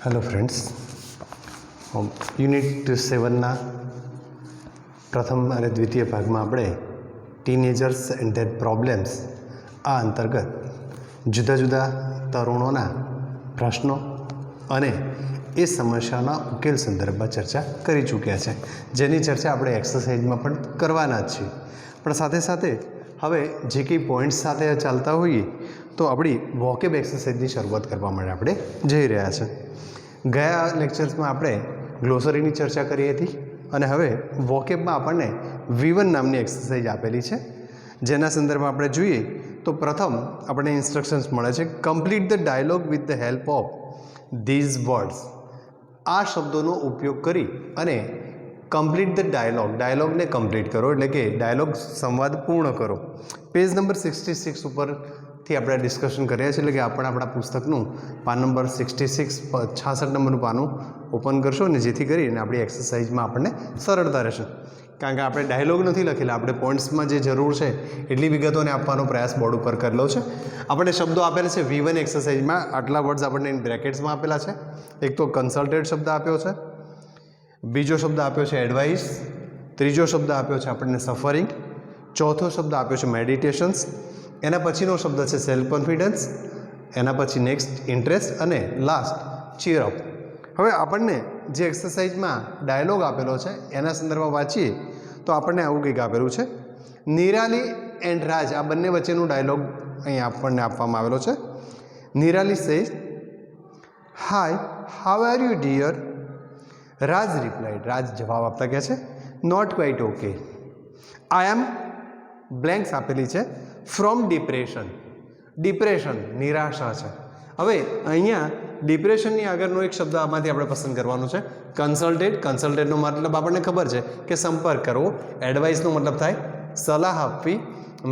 Hello friends, unit 7ના પ્રથમ અને દ્વિતીય ભાગમાં આપણે ટીનેજર્સ એન્ડ ધેર પ્રોબ્લેમ્સ આ અંતર્ગત જુદા જુદા તરુણોના પ્રશ્નો અને એ સમસ્યાના ઉકેલ સંદર્ભમાં ચર્ચા કરી ચૂક્યા છે, જેની ચર્ચા આપણે એક્સરસાઇઝમાં પણ કરવાના જ છીએ. પણ સાથે સાથે હવે જે કંઈ પોઈન્ટ્સ સાથે ચાલતા હોઈએ તો આપણી વોકેબ એક્સરસાઇઝની શરૂઆત કરવા માટે આપણે જઈ રહ્યા છે. ગયા લેક્ચર્સમાં આપણે ગ્લોસરીની ચર્ચા કરી હતી અને હવે વોકેબમાં આપણને V1 નામની એક્સરસાઇઝ આપેલી છે, જેના સંદર્ભમાં આપણે જોઈએ તો પ્રથમ આપણને ઇન્સ્ટ્રક્શન્સ મળે છે, complete the dialogue with the help of this words. આ શબ્દોનો ઉપયોગ કરી અને કમ્પ્લીટ ધ ડાયલોગને કમ્પ્લીટ કરો, એટલે કે ડાયલોગ સંવાદ પૂર્ણ કરો. પેજ નંબર 66 ઉપરથી આપણે ડિસ્કશન કર્યા છે, એટલે કે આપણે આપણા પુસ્તકનું પાન નંબર 66 નંબરનું પાનું ઓપન કરશો ને જેથી કરીને આપણી એક્સરસાઇઝમાં આપણને સરળતા રહેશે. કારણ કે આપણે ડાયલોગ નથી લખેલા, આપણે પોઈન્ટ્સમાં જે જરૂર છે એટલી વિગતોને આપવાનો પ્રયાસ બોર્ડ ઉપર કરેલો છે. આપણે શબ્દો આપેલા છે V1 એક્સરસાઇઝમાં, આટલા વર્ડ્સ આપણને બ્રેકેટ્સમાં આપેલા છે. એક તો કન્સલ્ટેડ શબ્દ આપ્યો છે, બીજો શબ્દ આપ્યો છે એડવાઇસ, ત્રીજો શબ્દ આપ્યો છે આપણને સફરિંગ, ચોથો શબ્દ આપ્યો છે મેડિટેશન્સ, એના પછીનો શબ્દ છે સેલ્ફ કોન્ફિડન્સ, એના પછી નેક્સ્ટ ઇન્ટરેસ્ટ અને લાસ્ટ ચીર અપ. હવે આપણને જે એક્સરસાઇઝમાં ડાયલોગ આપેલો છે એના સંદર્ભમાં વાંચીએ તો આપણને આવું કંઈક આપેલું છે, નિરાલી એન્ડ રાજ આ બંને વચ્ચેનું ડાયલોગ અહીં આપણને આપવામાં આવેલો છે. Nirali says, hi, how are you dear? Raj replied, Raj જવાબ આપતા કહે છે, not quite okay. I am blanks આપેલી છે, ફ્રોમ ડિપ્રેશન. ડિપ્રેશન નિરાશા છે. હવે અહીંયા ડિપ્રેશનની આગળનો એક શબ્દ આમાંથી આપણે પસંદ કરવાનો છે, કન્સલ્ટેડ. કન્સલ્ટેડનો મતલબ આપણને ખબર છે કે સંપર્ક કરવો. એડવાઇસનો મતલબ થાય સલાહ આપવી.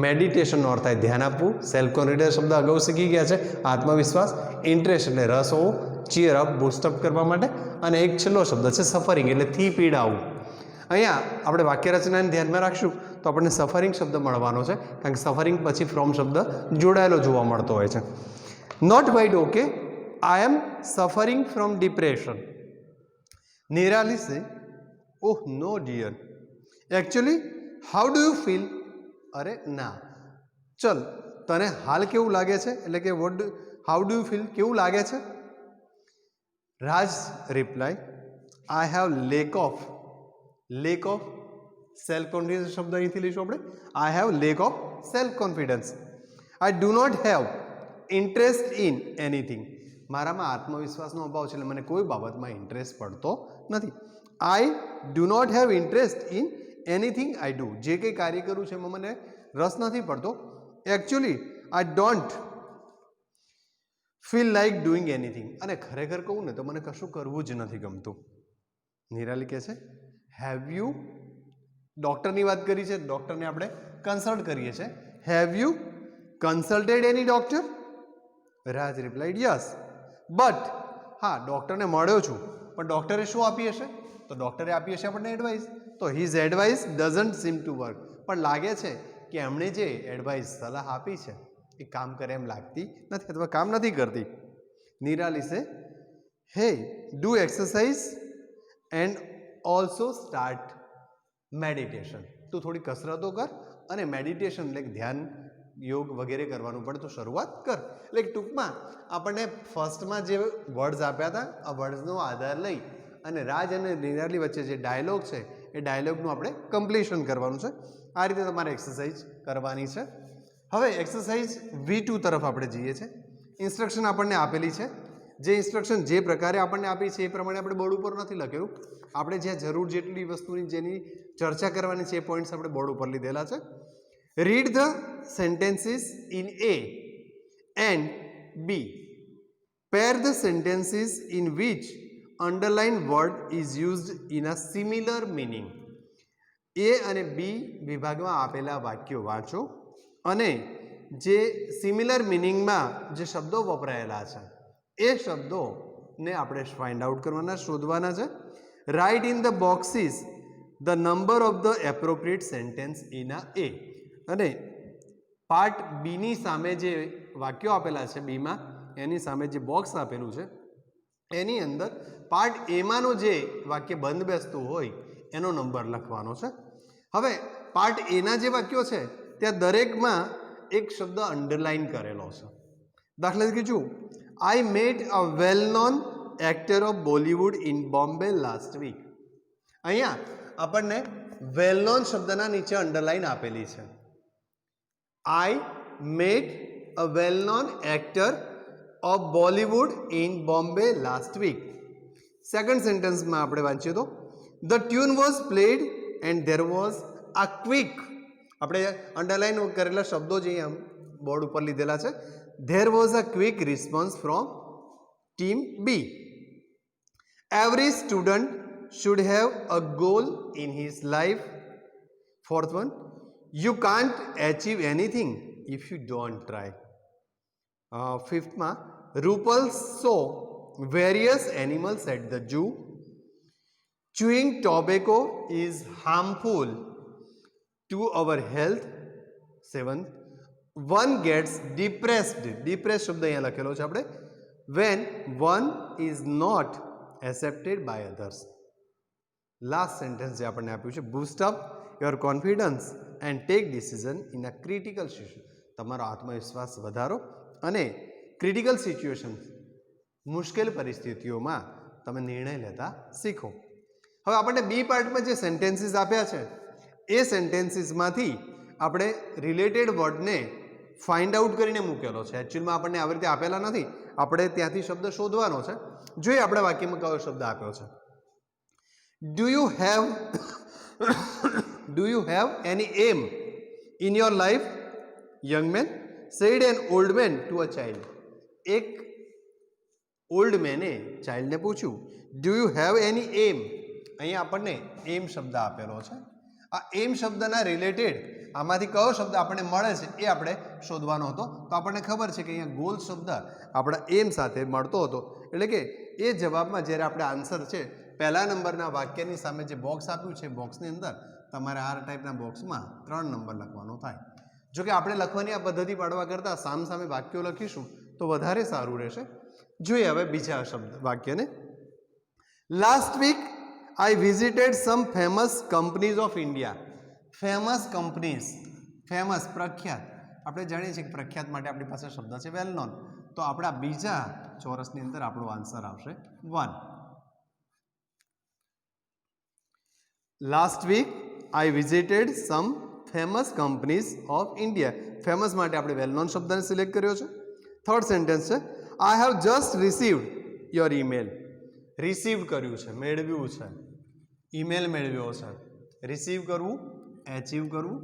મેડિટેશનનો અર્થ થાય ધ્યાન આપવું. સેલ્ફ કોન્ફિડન્સ શબ્દ અગાઉ શીખી ગયા છે, આત્મવિશ્વાસ. ઇન્ટરેસ્ટ એટલે રસ હોવો, ચીયર અપ બૂસ્ટઅપ કરવા માટે. અને એક છેલ્લો શબ્દ છે સફરિંગ, એટલે થી પીડાવું. અહીંયા આપણે વાક્ય રચનાને ધ્યાનમાં રાખશું તો આપણને સફરિંગ શબ્દ મળવાનો છે, કારણ કે સફરિંગ પછી ફ્રોમ શબ્દ જોડાયેલો જોવા મળતો હોય છે. Not quite okay, I am suffering from depression. Nirali say, oh no dear, actually how do you feel? અરે ના, ચલ તને હાલ કેવું લાગે છે, એટલે કે હાઉ ડુ યુ ફીલ, કેવું લાગે છે? Raj reply, I have lack of self confidence શબ્દ અહીંથી લઈશું આપણે. I have lack of self confidence. I do not have interest in anything. મારામાં આત્મવિશ્વાસનો અભાવ છે, એટલે મને કોઈ બાબતમાં ઇન્ટરેસ્ટ પડતો નથી. I do not have interest in anything I do. જે કંઈ કાર્ય કરું છે એમાં મને રસ નથી પડતો. Actually I don't feel like doing anything. અને ખરેખર કહું ને તો મને કશું કરવું જ નથી ગમતું. નિરાલી કહે છે, હેવ યુ, ડૉક્ટરની વાત કરી છે, ડૉક્ટરને આપણે કન્સલ્ટ કરીએ છીએ, have you consulted any doctor? Raj replied, yes but, હા ડૉક્ટરને મળ્યો છું, પણ ડૉક્ટરે શું આપી હશે? તો ડૉક્ટરે આપી હશે આપણને એડવાઇસ. તો his advice doesn't sim to work. પણ લાગે છે કે એમણે જે એડવાઇસ સલાહ આપી છે એ કામ કરે એમ લાગતી નથી, અથવા કામ નથી કરતી. નિરાલી સે, હે do exercise and also start meditation. તું થોડી કસરતો કર અને મેડિટેશન એટલે ધ્યાન યોગ વગેરે કરવાનું પણ તો શરૂઆત કર. એટલે ટૂંકમાં આપણને ફર્સ્ટમાં જે વર્ડ્સ આપ્યા હતા આ વર્ડ્સનો આધાર લઈ અને રાજ અને નિરાલી વચ્ચે જે ડાયલોગ છે એ ડાયલોગનું આપણે કમ્પ્લીશન કરવાનું છે. આ રીતે તમારે એક્સરસાઇઝ કરવાની છે. હવે એક્સરસાઇઝ V2 તરફ આપણે જઈએ છીએ. ઇન્સ્ટ્રક્શન આપણને આપેલી છે, જે ઇન્સ્ટ્રક્શન જે પ્રકારે આપણને આપી છે એ પ્રમાણે આપણે બોર્ડ ઉપર નથી લખેલું. આપણે જ્યાં જરૂર જેટલી વસ્તુની જેની ચર્ચા કરવાની છે એ પોઈન્ટ્સ આપણે બોર્ડ ઉપર લીધેલા છે. Read the sentences in A and B. Pair the sentences in which underline word is used in a similar meaning. A અને B વિભાગમાં આપેલા વાક્યો વાંચો અને જે સિમિલર મિનિંગમાં જે શબ્દો વપરાયેલા છે એ શબ્દોને આપણે ફાઇન્ડ આઉટ કરવાના, શોધવાના છે. Write in the boxes the number of the appropriate sentence in a A. અને પાર્ટ બીની સામે જે વાક્યો આપેલા છે બીમાં એની સામે જે બોક્સ આપેલું છે એની અંદર પાર્ટ એમાંનો જે વાક્ય બંધ બેસતું હોય એનો નંબર લખવાનો છે. હવે પાર્ટ એના જે વાક્યો છે ત્યાં દરેકમાં એક શબ્દ અંડરલાઇન કરેલો છે. દાખલા તરીકે જો I met a well known actor of Bollywood in Bombay last week. અહીંયા આપણને વેલ નોન શબ્દના નીચે અંડરલાઇન આપેલી છે. I met a well known actor of Bollywood in Bombay last week. Second સેન્ટેન્સમાં આપણે વાંચીએ તો the tune was played and there was a quick. આપણે અંડરલાઇન કરેલા શબ્દો જે અહીંયા બોર્ડ ઉપર લીધેલા છે. There was a quick response from team B. Every student should have a goal in his life. Fourth one, you can't achieve anything if you don't try. Fifth ma, Rupal saw various animals at the zoo. Chewing tobacco is harmful to our health. Seventh, one gets depressed. Depressed શબ્દ અહીંયા લખેલો છે આપણે. When one is not accepted by others. Last sentence જે આપણને આપ્યું છે boost up your confidence and take decision in a critical situation. તમારો આત્મવિશ્વાસ વધારો અને ક્રિટિકલ સિચ્યુએશન મુશ્કેલ પરિસ્થિતિઓમાં તમે નિર્ણય લેતા શીખો. હવે આપણને બી પાર્ટમાં જે સેન્ટેન્સીસ આપ્યા છે એ સેન્ટેન્સીસમાંથી આપણે રિલેટેડ વર્ડને ફાઇન્ડ આઉટ કરીને મૂકેલો છે. એકચ્યુઅલમાં આપણને આવી રીતે આપેલા નથી, આપણે ત્યાંથી શબ્દ શોધવાનો છે. જોઈએ આપણે વાક્યમાં કયો શબ્દ આપ્યો છે. Do you have any aim in your life, young man? Said an old man to a child. એક ઓલ્ડ મેને ચાઇલ્ડને પૂછ્યું ડુ યુ હેવ એની એમ. અહીંયા આપણને એમ શબ્દ આપેલો છે. આ એમ શબ્દના રિલેટેડ આમાંથી કયો શબ્દ આપણને મળે છે એ આપણે શોધવાનો હતો. તો આપણને ખબર છે કે અહીંયા ગોલ શબ્દ આપણા એમ સાથે મળતો હતો. એટલે કે એ જવાબમાં જ્યારે આપણે આન્સર છે પહેલા નંબરના વાક્યની સામે જે બોક્સ આપ્યું છે બોક્સની અંદર તમારે આ ટાઈપના બોક્સમાં 3 નંબર લખવાનો થાય. જોકે આપણે લખવાની આ પદ્ધતિ પાડવા કરતાં સામે વાક્યો લખીશું તો વધારે સારું રહેશે. જોઈએ હવે બીજા શબ્દ વાક્યને. Last week I visited some famous companies of India. Famous companies, famous પ્રખ્યાત. આપણે જાણીએ છીએ કે પ્રખ્યાત માટે આપણી પાસે શબ્દ છે વેલ નોન. તો આપણા બીજા ચોરસની અંદર આપણો આન્સર આવશે 1. Last week I visited some famous companies of India. Famous માટે આપણે વેલ નોન શબ્દને સિલેક્ટ કર્યો છે. થર્ડ સેન્ટેન્સ છે I have just received your email. Receive કર્યું છે, મેળવ્યું છે, ઈમેલ મેળવ્યો છે. રિસીવ કરવું, એચીવ કરવું.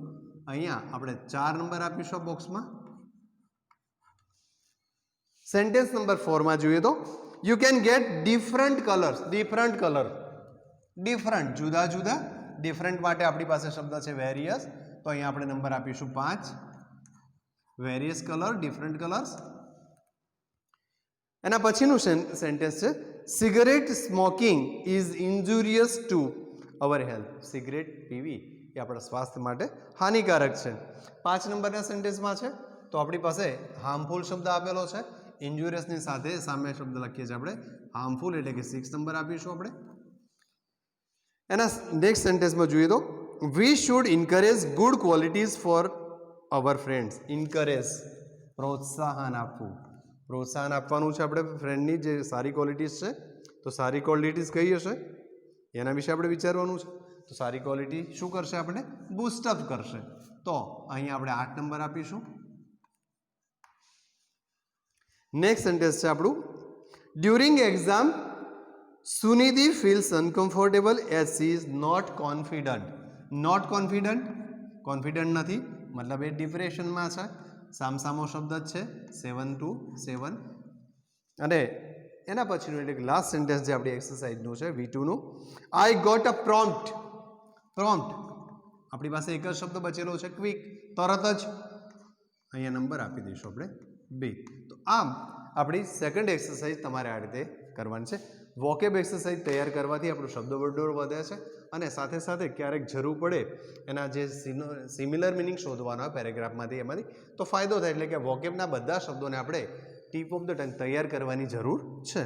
અહીંયા આપણે 4 નંબર આપીશું બોક્સમાં. સેન્ટેન્સ નંબર 4માં જોઈએ તો you can get different colours. Different colour, different જુદા જુદા. ડિફરન્ટ માટે આપણી પાસે શબ્દ છે વેરિયસ. તો અહીંયા આપણે નંબર આપીશું 5. Various colour, different colours. એના પછીનું સેન્ટેન્સ છે cigarette smoking is injurious to our health. Cigarette પીવી એ આપણા સ્વાસ્થ્ય માટે હાનિકારક છે. 5 નંબરના સેન્ટેન્સમાં છે તો આપણી પાસે હાર્મફુલ શબ્દ આપેલો છે. ઇન્જુરિયસની સાથે સામે શબ્દ લખીએ છીએ આપણે હાર્મફુલ, એટલે કે 6 નંબર આપીશું આપણે. એના નેક્સ્ટ સેન્ટેન્સમાં જોઈએ તો we should encourage good qualities for our friends. Encourage, પ્રોત્સાહન આપવું. પ્રોત્સાહન આપવાનું છે આપણે ફ્રેન્ડની જે સારી ક્વોલિટીઝ છે. તો સારી ક્વોલિટીઝ કઈ હશે એના વિશે આપણે વિચારવાનું છે. તો સારી ક્વોલિટી શું કરશે? આપણે બૂસ્ટઅપ કરશે. તો અહીંયા આપણે 8 નંબર આપીશું. નેક્સ્ટ સેન્ટેન્સ છે આપણું during exam Sunidhi feels uncomfortable as she is not confident. Not confident, confident નથી મતલબ એ ડિપ્રેશનમાં છે. સામસામો શબ્દ જ છે 7 to 7. અને એના પછીનું એટલે કે લાસ્ટ સેન્ટેન્સ જે આપણી એક્સરસાઇઝનું છે V2નું I got a prompt. Prompt આપણી પાસે એક જ શબ્દ બચેલો છે ક્વિક. તરત જ અહીંયા નંબર આપી દઈશું આપણે 2. તો આમ આપણી સેકન્ડ એક્સરસાઇઝ તમારે આ રીતે કરવાની છે. વોકેબ એક્સરસાઇઝ તૈયાર કરવાથી આપણું શબ્દ ભંડોળ વધે છે અને સાથે સાથે ક્યારેક જરૂર પડે એના જે સિમિલર મિનિંગ શોધવાના હોય પેરેગ્રાફમાંથી એમાંથી તો ફાયદો થાય. એટલે કે વોકેબના બધા શબ્દોને આપણે ટીપ ઓફ ધ ટંગ તૈયાર કરવાની જરૂર છે.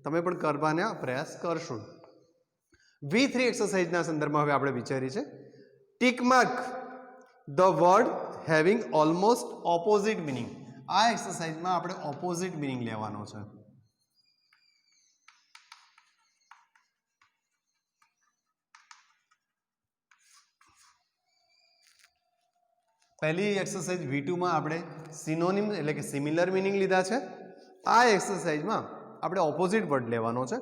તમે પણ કરવાનો પ્રયાસ કરશો. V3 એક્સરસાઇઝના સંદર્ભમાં હવે આપણે વિચારીએ છીએ tick mark the word having almost opposite meaning. આ એક્સરસાઇઝમાં આપણે ઓપોઝિટ મિનિંગ લેવાનો છે. પહેલી એક્સરસાઇઝ V2 માં આપણે સિનોનિમ એટલે કે સિમિલર મિનિંગ લીધા છે. આ એક્સરસાઇઝમાં આપણે ઓપોઝિટ વર્ડ લેવાનો છે.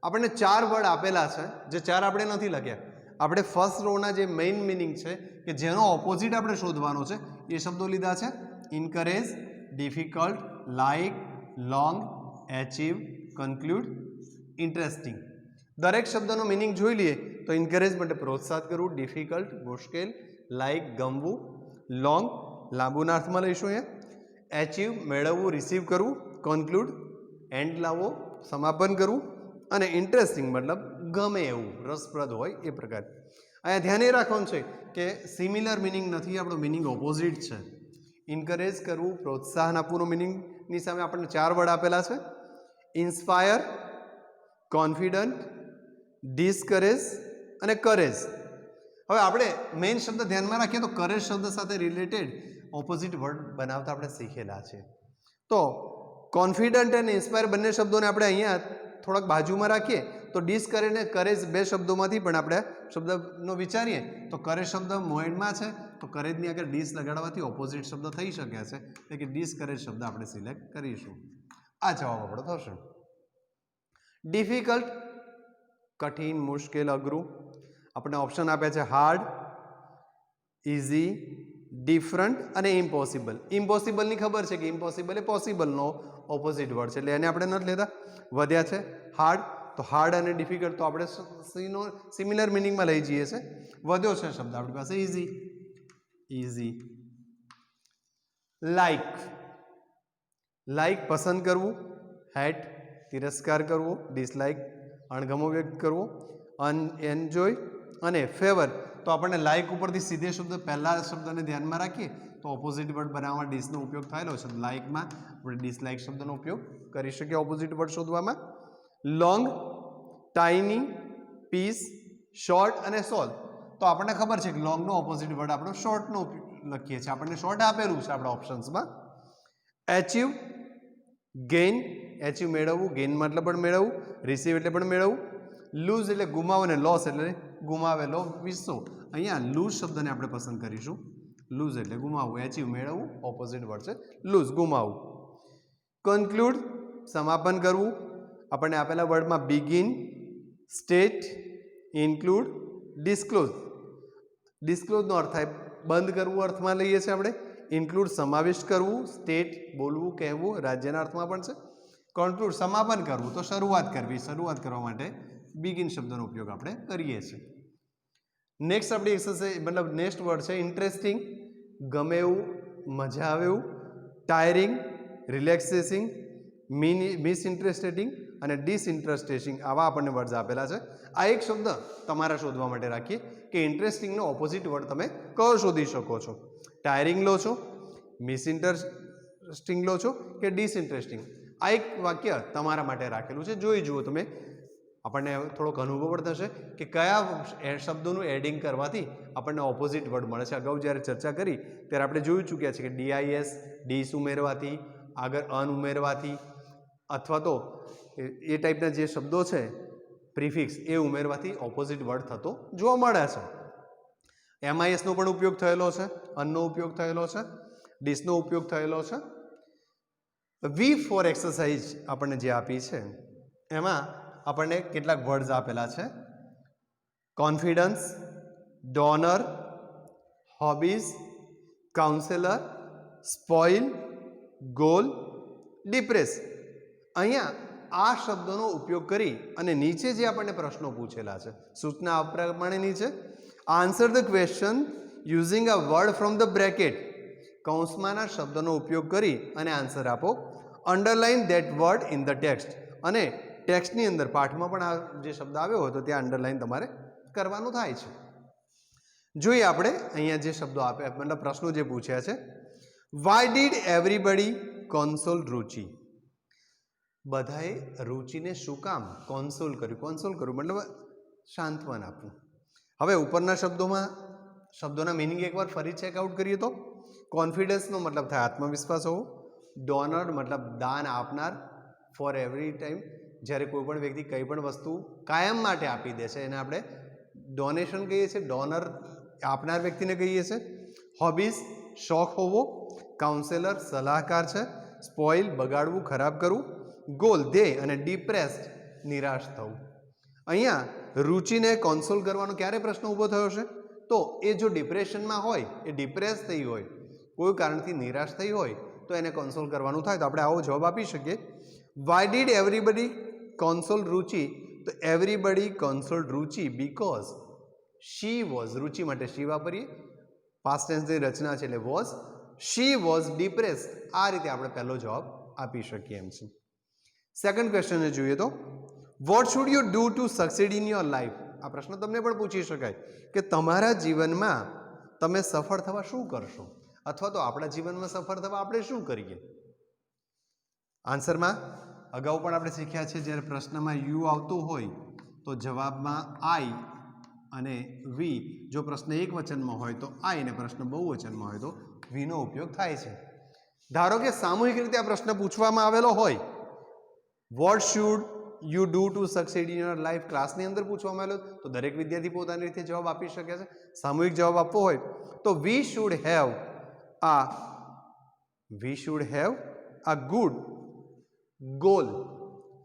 આપણને 4 વર્ડ આપેલા છે, જે 4 આપણે નથી લખ્યા. આપણે ફર્સ્ટ રોના જે મેઇન મિનિંગ છે કે જેનો ઓપોઝિટ આપણે શોધવાનો છે એ શબ્દો લીધા છે. Encourage, difficult, like, long, achieve, conclude, interesting. દરેક શબ્દનો મિનિંગ જોઈ લઈએ તો ઇન્કરેજ માટે પ્રોત્સાહિત કરવું, ડિફિકલ્ટ મુશ્કેલ, લાઇક ગમવું, લોંગ લાંબુના અર્થમાં લઈશું અહીંયા, એચીવ મેળવવું રિસીવ કરવું, કન્ક્લુડ એન્ડ લાવવો સમાપન કરવું, અને ઇન્ટરેસ્ટિંગ મતલબ ગમે એવું રસપ્રદ હોય એ પ્રકાર. અહીંયા ધ્યાન એ રાખવાનું છે કે સિમિલર મિનિંગ નથી, આપણો મિનિંગ ઓપોઝિટ છે. ઇન્કરેજ કરવું પ્રોત્સાહન આપવાનું મિનિંગની સામે આપણને 4 વર્ડ આપેલા છે. ઇન્સ્પાયર, કોન્ફિડન્ટ, ડિસ્કરેજ અને કરેજ. હવે આપણે મેઇન શબ્દ ધ્યાનમાં રાખીએ તો કરેજ શબ્દ સાથે રિલેટેડ ઓપોઝિટ વર્ડ બનાવતા આપણે શીખેલા છે. તો કોન્ફિડન્ટ અને ઇન્સ્પાયર બંને શબ્દોને આપણે અહીંયા થોડાક બાજુમાં રાખીએ તો ડિસ્કરેજ અને કરેજ બે શબ્દોમાંથી પણ આપણે શબ્દનો વિચારીએ તો કરેજ શબ્દ મોઇડમાં છે તો કરેજની આગળ ડિસ લગાડવાથી ઓપોઝિટ શબ્દ થઈ શકે છે, એટલે કે ડિસ્કરેજ શબ્દ આપણે સિલેક્ટ કરીશું. આ જવાબ આપણો થશે. ડિફિકલ્ટ કઠિન, મુશ્કેલ, અઘરું. આપણે ઓપ્શન આપ્યા છે હાર્ડ, ઇઝી, ડિફરન્ટ અને ઇમ્પોસિબલ. ઇમ્પોસિબલની ખબર છે કે ઇમ્પોસિબલ એ પોસિબલનો ઓપોઝિટ વર્ડ છે, એટલે એને આપણે નથી લેતા. વધ્યા છે હાર્ડ, તો હાર્ડ અને ડિફિકલ્ટ તો આપણે સિમિલર મિનિંગમાં લઈ જઈએ છીએ. વધ્યો છે શબ્દ આપણી પાસે ઇઝી. ઇઝી. લાઇક, લાઇક પસંદ કરવું, હેટ તિરસ્કાર કરવો, ડિસલાઇક અણગમો વ્યક્ત કરવો, અનએન્જોય અને ફેવર. તો આપણને લાઇક ઉપરથી સીધે શબ્દ પહેલા શબ્દને ધ્યાનમાં રાખીએ તો ઓપોઝિટ વર્ડ બનાવવા ડિસનો ઉપયોગ થયેલો છે. લાઇકમાં આપણે ડિસલાઇક શબ્દનો ઉપયોગ કરી શકીએ ઓપોઝિટ વર્ડ શોધવામાં. લોંગ, ટાઇની, પીસ, શોર્ટ અને સોલ. તો આપણને ખબર છે કે લોંગનો ઓપોઝિટ વર્ડ આપણો શોર્ટનો લખીએ છીએ, આપણને શોર્ટ આપેલું છે આપણા ઓપ્શન્સમાં. એચીવ, ગેઇન, એચીવ મેળવવું, ગેઇન મતલબ પણ મેળવવું, રિસીવ એટલે પણ મેળવવું, લૂઝ એટલે ગુમાવો અને લોસ એટલે ગુમાવેલો વિશ્વ. અહીંયા લૂઝ શબ્દને આપણે પસંદ કરીશું. લૂઝ એટલે ગુમાવવું, એચીવ મેળવવું, ઓપોઝિટ વર્ડ છે લૂઝ ગુમાવવું. કન્ક્લુડ સમાપન કરવું. આપણને આપેલા વર્ડમાં બિગિન, સ્ટેટ, ઇન્ક્લુડ, ડિસ્ક્લોઝ. ડિસ્ક્લોઝનો અર્થ થાય બંધ કરવું અર્થમાં લઈએ છીએ આપણે. ઇન્ક્લુડ સમાવિષ્ટ કરવું, સ્ટેટ બોલવું કહેવું રાજ્યના અર્થમાં પણ છે. કન્ક્લુડ સમાપન કરવું તો શરૂઆત કરવી, શરૂઆત કરવા માટે બિગિન શબ્દનો ઉપયોગ આપણે કરીએ છીએ. નેક્સ્ટ આપણી એક્સરસાઇઝ મતલબ નેક્સ્ટ વર્ડ છે ઇન્ટરેસ્ટિંગ, ગમે એવું, મજા આવે એવું, ટાયરિંગ, રિલેક્સેસિંગ, મિસઇન્ટરેસ્ટેટિંગ અને ડિસઇન્ટરેસ્ટેટિંગ. આવા આપણને વર્ડ્સ આપેલા છે. આ એક શબ્દ તમારા શોધવા માટે રાખીએ કે ઇન્ટરેસ્ટિંગનો ઓપોઝિટ વર્ડ તમે કયો શોધી શકો છો. ટાયરિંગ લો છો, મિસઇન્ટરેસ્ટિંગ લો છો કે ડિસઇન્ટરેસ્ટિંગ. આ એક વાક્ય તમારા માટે રાખેલું છે, જોઈ જુઓ તમે. આપણને થોડોક અનુભવ પણ થશે કે કયા શબ્દોનું એડિંગ કરવાથી આપણને ઓપોઝિટ વર્ડ મળે છે. અગાઉ જ્યારે ચર્ચા કરી ત્યારે આપણે જોઈ ચૂક્યા છે કે ડીઆઈએસ ડીસ ઉમેરવાથી, આગળ અન ઉમેરવાથી અથવા તો એ ટાઈપના જે શબ્દો છે પ્રિફિક્સ એ ઉમેરવાથી ઓપોઝિટ વર્ડ થતો જોવા મળે છે. એમઆઈએસનો પણ ઉપયોગ થયેલો છે, અનનો ઉપયોગ થયેલો છે, ડીસનો ઉપયોગ થયેલો છે. V4 એક્સરસાઇઝ આપણને જે આપી છે એમાં આપણને કેટલાક વર્ડ્સ આપેલા છે. Confidence, donor, hobbies, counsellor, spoil, goal, depress. અહીંયા આ શબ્દોનો ઉપયોગ કરી અને નીચે જે આપણને પ્રશ્નો પૂછેલા છે સૂચના આ પ્રમાણેની છે. Answer the question using a word from the bracket. કૌંસમાંના શબ્દનો ઉપયોગ કરી અને આન્સર આપો. Underline that word in the text. અને ટેક્સ્ટની અંદર પાઠમાં પણ આ જે શબ્દ આવ્યો હોય તો ત્યાં અંડરલાઇન તમારે કરવાનું થાય છે. જોઈએ આપણે અહીંયા જે શબ્દો આપ્યા મતલબ પ્રશ્નો જે પૂછ્યા છે. વાય ડીડ એવરીબડી કન્સોલ રુચિ. બધાએ રુચિને શું કામ કોન્સોલ કર્યું મતલબ સાંત્વન આપવું. હવે ઉપરના શબ્દોના મિનિંગ એકવાર ફરી ચેકઆઉટ કરીએ તો કોન્ફિડન્સનો મતલબ થાય આત્મવિશ્વાસ હોવો. ડોનર મતલબ દાન આપનાર. ફોર એવરી ટાઈમ જ્યારે કોઈ પણ વ્યક્તિ કંઈ પણ વસ્તુ કાયમ માટે આપી દે છે એને આપણે ડોનેશન કહીએ છીએ. ડોનર આપનાર વ્યક્તિને કહીએ છીએ. હોબીઝ શોખ હોવો. કાઉન્સેલર સલાહકાર છે. સ્પોઇલ બગાડવું ખરાબ કરવું. ગોલ ધ્યેય અને ડિપ્રેસ્ડ નિરાશ થવું. અહીંયા રુચિને કોન્સોલ કરવાનો ક્યારે પ્રશ્ન ઊભો થયો છે તો એ જો ડિપ્રેશનમાં હોય, એ ડિપ્રેસ થઈ હોય, કોઈ કારણથી નિરાશ થઈ હોય તો એને કોન્સોલ કરવાનું થાય. તો આપણે આવો જવાબ આપી શકીએ. Why did everybody console Ruchi? તો everybody consoled Ruchi because she was, Ruchi માટે શી વાપરીએ, પાસ્ટ ટેન્સની રચના છે એટલે વોઝ. She was depressed. આ રીતે આપણે પહેલો જવાબ આપી શકીએ એમ છે. સેકન્ડ ક્વેશ્ચનને જોઈએ તો what should you do to succeed in your life? આ પ્રશ્ન તમને પણ પૂછી શકાય કે તમારા જીવનમાં તમે સફળ થવા શું કરશો, અથવા તો આપણા જીવનમાં સફળ થવા આપણે શું કરીએ. આન્સરમાં અગાઉ પણ આપણે શીખ્યા છે, જ્યારે પ્રશ્નમાં યુ આવતું હોય તો જવાબમાં આઈ અને વી. જો પ્રશ્ન એક વચનમાં હોય તો આઈ અને પ્રશ્ન બહુવચનમાં હોય તો વીનો ઉપયોગ થાય છે. ધારો કે સામૂહિક રીતે આ પ્રશ્ન પૂછવામાં આવેલો હોય, what should you do to succeed in your life, ક્લાસની અંદર પૂછવામાં આવેલો તો દરેક વિદ્યાર્થી પોતાની રીતે જવાબ આપી શકે છે. સામૂહિક જવાબ આપવો હોય તો વી શુડ હેવ આ ગુડ ગોલ.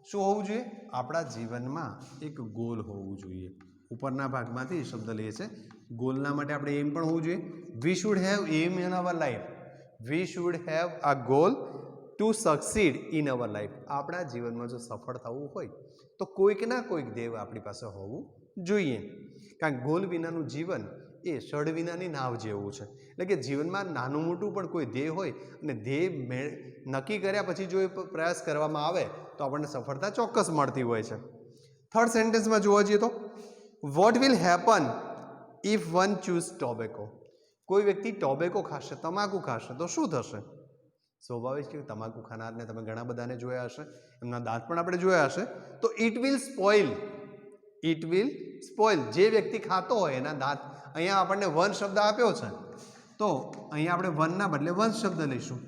શું હોવું જોઈએ? આપણા જીવનમાં એક ગોલ હોવું જોઈએ. ઉપરના ભાગમાંથી શબ્દ લઈએ છે. ગોલના માટે આપણે એમ પણ હોવું જોઈએ. We should have aim in our life. We should have a goal to succeed in our life. આપણા જીવનમાં જો સફળ થવું હોય તો કોઈક ના કોઈક ધ્યેય આપણી પાસે હોવું જોઈએ. કારણ કે ગોલ વિનાનું જીવન એ ષડ વિનાની નાવ જેવું છે. એટલે કે જીવનમાં નાનું મોટું પણ કોઈ ધ્યેય હોય અને ધ્યેય નક્કી કર્યા પછી જો એ પ્રયાસ કરવામાં આવે તો આપણને સફળતા ચોક્કસ મળતી હોય છે. થર્ડ સેન્ટેન્સમાં જોવા જઈએ તો what will happen if one choose tobacco? કોઈ વ્યક્તિ ટોબેકો ખાશે, તમાકુ ખાશે તો શું થશે? સ્વાભાવિક છે, તમાકુ ખાનારને તમે ઘણા બધાને જોયા હશે, એમના દાંત પણ આપણે જોયા હશે. તો ઇટ વિલ સ્પોઇલ. જે વ્યક્તિ ખાતો હોય એના દાંત. અહીંયા આપણને વન શબ્દ આપ્યો છે તો અહીંયા આપણે વનના બદલે વંશ શબ્દ લઈશું.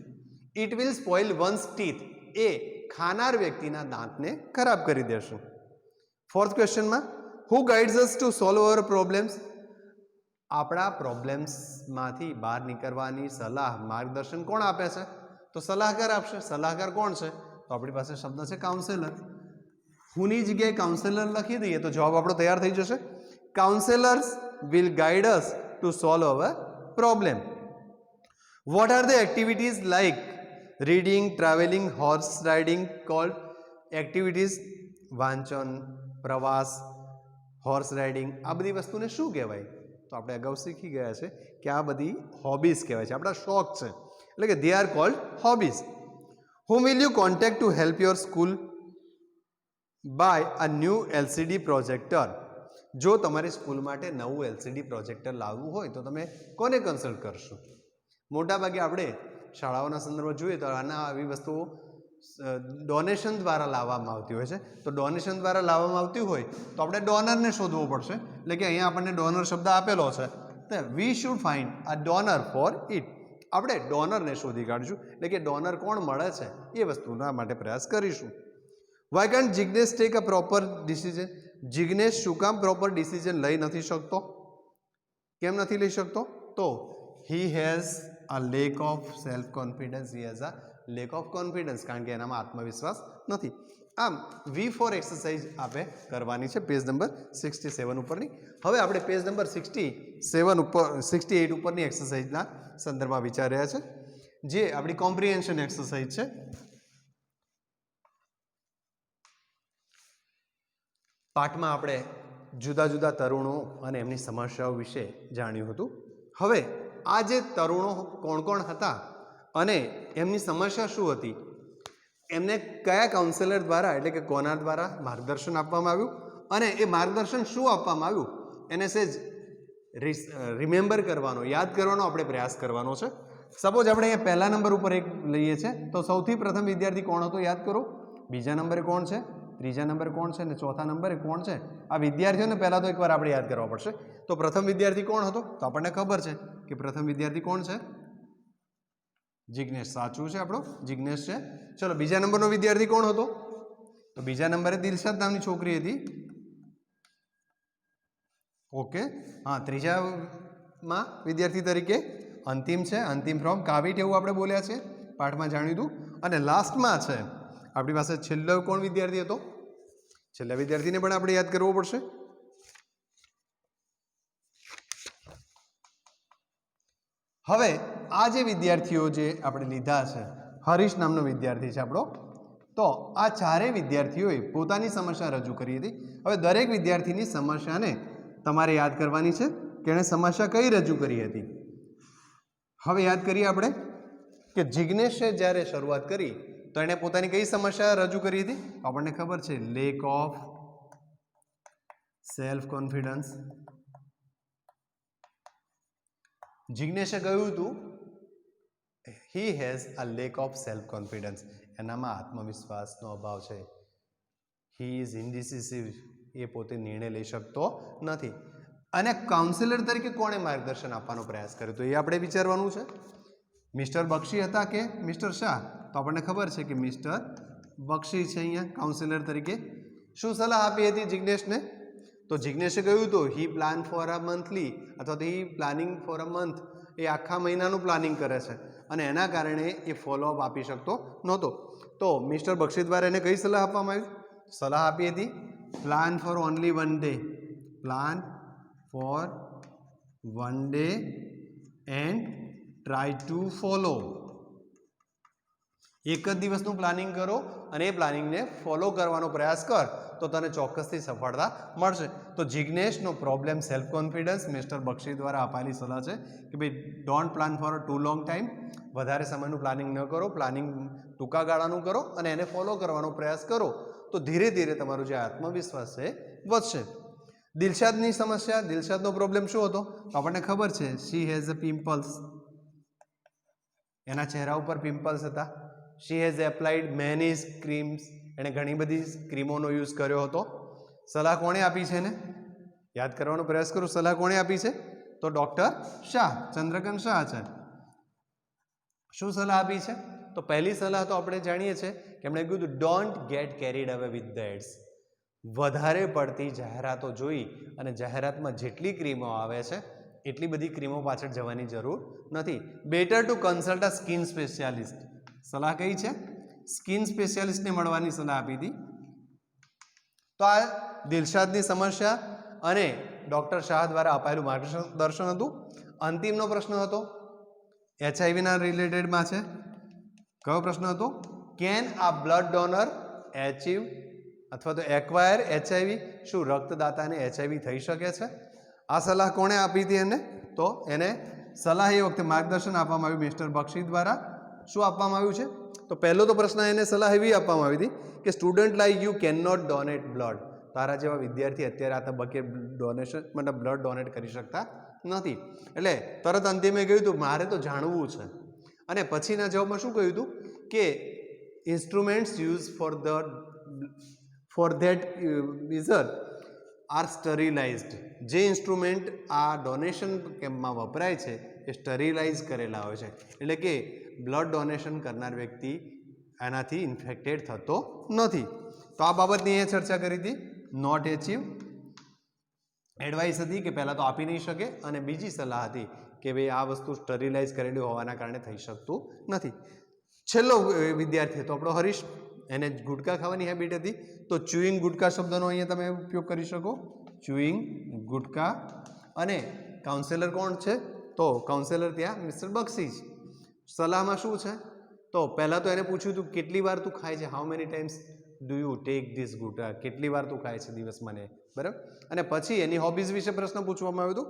It will spoil one's teeth. એ ખાનાર વ્યક્તિના દાંતને ખરાબ કરી દેશે. ફોર્થ ક્વેશ્ચનમાં who guides us to solve our problems? આપણા પ્રોબ્લેમ્સમાંથી બહાર નીકળવાની સલાહ, માર્ગદર્શન કોણ આપે છે? તો સલાહકાર આપશે. સલાહકાર કોણ છે? તો આપણી પાસે શબ્દ છે કાઉન્સેલર. હુની જગ્યાએ કાઉન્સેલર લખી દઈએ તો જવાબ આપણો તૈયાર થઈ જશે. Counsellors will guide us to solve our problem. What are the activities like reading, travelling, horse riding called? Activities વાંચન, પ્રવાસ, હોર્સ રાઇડિંગ, આ બધી વસ્તુને શું કહેવાય? તો આપણે અગાઉ શીખી ગયા છે કે આ બધી હોબીઝ કહેવાય છે, આપણા શોખ છે. એટલે કે they are called hobbies. Whom will you contact to help your school buy a new LCD projector? જો તમારી સ્કૂલ માટે નવું LCD પ્રોજેક્ટર લાવવું હોય તો તમે કોને કન્સલ્ટ કરશો? મોટાભાગે આપણે શાળાઓના સંદર્ભમાં જોઈએ તો આવી વસ્તુઓ ડોનેશન દ્વારા લાવવામાં આવતી હોય છે. તો ડોનેશન દ્વારા લાવવામાં આવતી હોય તો આપણે ડોનરને શોધવો પડશે. એટલે કે અહીંયા આપણને ડોનર શબ્દ આપેલો છે તો we should find a donor four it. આપણે ડોનરને શોધી કાઢીશું. એટલે કે ડોનર કોણ મળે છે એ વસ્તુના માટે પ્રયાસ કરીશું. Why can't Jignesh take a proper decision? જિગ્નેશ શું કામ પ્રોપર ડિસિઝન લઈ નથી શકતો? કેમ નથી લઈ શકતો? તો હી has a lake of self confidence. He has a lack of confidence, કારણ કે એનામાં આત્મવિશ્વાસ નથી. આમ V4 એક્સરસાઇઝ આપણે કરવાની છે પેજ નંબર 67 ઉપરની. હવે આપણે પેજ નંબર 68 ઉપરની એક્સરસાઇઝના સંદર્ભમાં વિચારી રહ્યા છે, જે આપણી કોમ્પ્રિહેન્શન એક્સરસાઇઝ છે. પાઠમાં આપણે જુદા જુદા તરુણો અને એમની સમસ્યાઓ વિશે જાણ્યું હતું. હવે આ જે તરુણો કોણ કોણ હતા અને એમની સમસ્યા શું હતી, એમને કયા કાઉન્સેલર દ્વારા એટલે કે કોના દ્વારા માર્ગદર્શન આપવામાં આવ્યું અને એ માર્ગદર્શન શું આપવામાં આવ્યું એને સેજ રિમેમ્બર કરવાનો, યાદ કરવાનો આપણે પ્રયાસ કરવાનો છે. સપોઝ આપણે અહીંયા પહેલા નંબર ઉપર એક લઈએ છીએ તો સૌથી પ્રથમ વિદ્યાર્થી કોણ હતો યાદ કરો? બીજા નંબરે કોણ છે, ત્રીજા નંબરે કોણ છે અને ચોથા નંબરે કોણ છે? આ વિદ્યાર્થીઓને પહેલાં તો એકવાર આપણે યાદ કરવા પડશે. તો પ્રથમ વિદ્યાર્થી કોણ હતો? તો આપણને ખબર છે કે પ્રથમ વિદ્યાર્થી કોણ છે? જિજ્ઞેશ. સાચું છે, આપણો જિજ્ઞેશ છે. ચલો, બીજા નંબરનો વિદ્યાર્થી કોણ હતો? તો બીજા નંબરે દિલશાદ નામની છોકરી હતી. ઓકે. હા, ત્રીજામાં વિદ્યાર્થી તરીકે અંતિમ છે. અંતિમ ફ્રોમ કાવિટ એવું આપણે બોલ્યા છે, પાઠમાં જાણ્યું હતું. અને લાસ્ટમાં છે આપણી પાસે છેલ્લો કોણ વિદ્યાર્થી હતો? છેલ્લા વિદ્યાર્થીને પણ આપણે યાદ કરવો પડશે. હવે આ જે વિદ્યાર્થીઓ જે આપણે લીધા છે, હરીશ નામનો વિદ્યાર્થી છે આપણો. તો આ ચારેય વિદ્યાર્થીઓએ પોતાની સમસ્યા રજૂ કરી હતી. હવે દરેક વિદ્યાર્થીની સમસ્યાને તમારે યાદ કરવાની છે કે એણે સમસ્યા કઈ રજૂ કરી હતી. હવે યાદ કરીએ આપણે કે જિજ્ઞેશે જ્યારે શરૂઆત કરી તો એણે પોતાની કઈ સમસ્યા રજૂ કરી હતી? આપણને ખબર છે, લેક ઓફ સેલ્ફ કોન્ફિડન્સ. જિજ્ઞેશે કહ્યું હતું હી has a lake of self confidence. એનામાં આત્મવિશ્વાસનો અભાવ છે. He is ઇન્ડિસિસિવ. એ પોતે નિર્ણય લઈ શકતો નથી. અને કાઉન્સિલર તરીકે કોણે માર્ગદર્શન આપવાનો પ્રયાસ કર્યો? તો એ આપણે વિચારવાનું છે. મિસ્ટર બક્ષી હતા કે મિસ્ટર શાહ? તો આપણને ખબર છે કે મિસ્ટર બક્ષી છે અહીંયા કાઉન્સિલર તરીકે. શું સલાહ આપી હતી જિજ્ઞેશને? તો જિજ્ઞેશે કહ્યું હતું હી પ્લાન ફોર અ મંથલી, અથવા તો હી પ્લાનિંગ ફોર અ મંથ. એ આખા મહિનાનું પ્લાનિંગ કરે છે અને એના કારણે એ ફોલોઅપ આપી શકતો નહોતો. તો મિસ્ટર બક્ષી દ્વારા એને કઈ સલાહ આપવામાં આવી? સલાહ આપી હતી plan four only one day. Plan four one day and try to follow. એક જ દિવસનું પ્લાનિંગ કરો અને એ પ્લાનિંગને ફોલો કરવાનો પ્રયાસ કર તો તને ચોક્કસથી સફળતા મળશે. તો જિજ્ઞેશનો problem self confidence mister Bakshi દ્વારા અપાયેલી સલાહ છે કે ભાઈ don't plan for a too long time. વધારે સમયનું પ્લાનિંગ ન કરો, પ્લાનિંગ ટૂંકા ગાળાનું કરો અને એને ફોલો કરવાનો પ્રયાસ કરો તો ધીરે ધીરે તમારો જે આત્મવિશ્વાસ છે વધશે. દિલશાદની સમસ્યા, દિલશાદનો પ્રોબ્લેમ શું હતો? આપણને ખબર છે શી હેઝ અ પિમ્પલ્સ. એના ચહેરા ઉપર પિમ્પલ્સ હતા. She has applied many creams. એણે ઘણી બધી ક્રીમોનો યુઝ કર્યો હતો. સલાહ કોણે આપી છે એને? યાદ કરવાનો પ્રયાસ કરો. સલાહ કોણે આપી છે? તો ડૉક્ટર શાહ, ચંદ્રકાંત શાહ છે. શું સલાહ આપી છે? તો પહેલી સલાહ તો આપણે જાણીએ છીએ કે એમણે કીધું don't get carried away with the ads. વધારે પડતી જાહેરાતો જોઈ અને જાહેરાતમાં જેટલી ક્રીમો આવે છે એટલી બધી ક્રીમો પાછળ જવાની જરૂર નથી. Better to consult a skin specialist. સલાહ કઈ છે? સ્કિન સ્પેશિયાલિસ્ટને મળવાની સલાહ આપી હતી. તો આ દિલશાદની સમસ્યા અને ડૉક્ટર શાહ દ્વારા અપાયેલું માર્ગદર્શન હતું. અંતિમનો પ્રશ્ન હતો એચઆઈવીના રિલેટેડમાં છે. કયો પ્રશ્ન હતો? કેન આ બ્લડ ડોનર એચીવ અથવા તો એક્વાયર એચઆઈવી? શું રક્તદાતાને એચઆઈવી થઈ શકે છે? આ સલાહ કોણે આપી હતી એને? તો એને સલાહ એ વખતે માર્ગદર્શન આપવામાં આવ્યું મિસ્ટર બક્ષી દ્વારા. શું આપવામાં આવ્યું છે? તો પહેલો તો પ્રશ્ન એને સલાહ એવી આપવામાં આવી હતી કે student like you can not donate blood. તારા જેવા વિદ્યાર્થી અત્યારે આ તબક્કે ડોનેશન મતલબ બ્લડ ડોનેટ કરી શકતા નથી. એટલે તરત અંતિમે કહ્યું હતું મારે તો જાણવું છે. અને પછીના જવાબમાં શું કહ્યું હતું કે instruments use for that reason are sterilised. જે ઇન્સ્ટ્રુમેન્ટ આ ડોનેશન કેમ્પમાં વપરાય છે એ સ્ટરીલાઇઝ કરેલા હોય છે. એટલે કે બ્લડ ડોનેશન કરનાર વ્યક્તિ એનાથી ઇન્ફેક્ટેડ થતો નથી. તો આ બાબતની એ ચર્ચા કરી હતી. નોટ એચીવ એડવાઇસ હતી કે પહેલાં તો આપી નહીં શકે અને બીજી સલાહ હતી કે ભાઈ આ વસ્તુ સ્ટરીલાઇઝ કરેલી હોવાના કારણે થઈ શકતું નથી. છેલ્લો વિદ્યાર્થી હતો આપણો હરીશ. એને ગુટકા ખાવાની હેબિટ હતી. તો ચ્યુઇંગ ગુટકા શબ્દનો અહીંયા તમે ઉપયોગ કરી શકો. ચ્યુઇંગ ગુટકા. અને કાઉન્સેલર કોણ છે? તો કાઉન્સેલર ત્યાં મિસ્ટર બક્ષી. સલાહમાં શું છે? તો પહેલાં તો એને પૂછ્યું હતું કેટલી વાર તું ખાય છે? How many times do you take this gutka? કેટલી વાર તું ખાય છે દિવસમાં ને? બરાબર. અને પછી એની હોબીઝ વિશે પ્રશ્ન પૂછવામાં આવ્યો હતો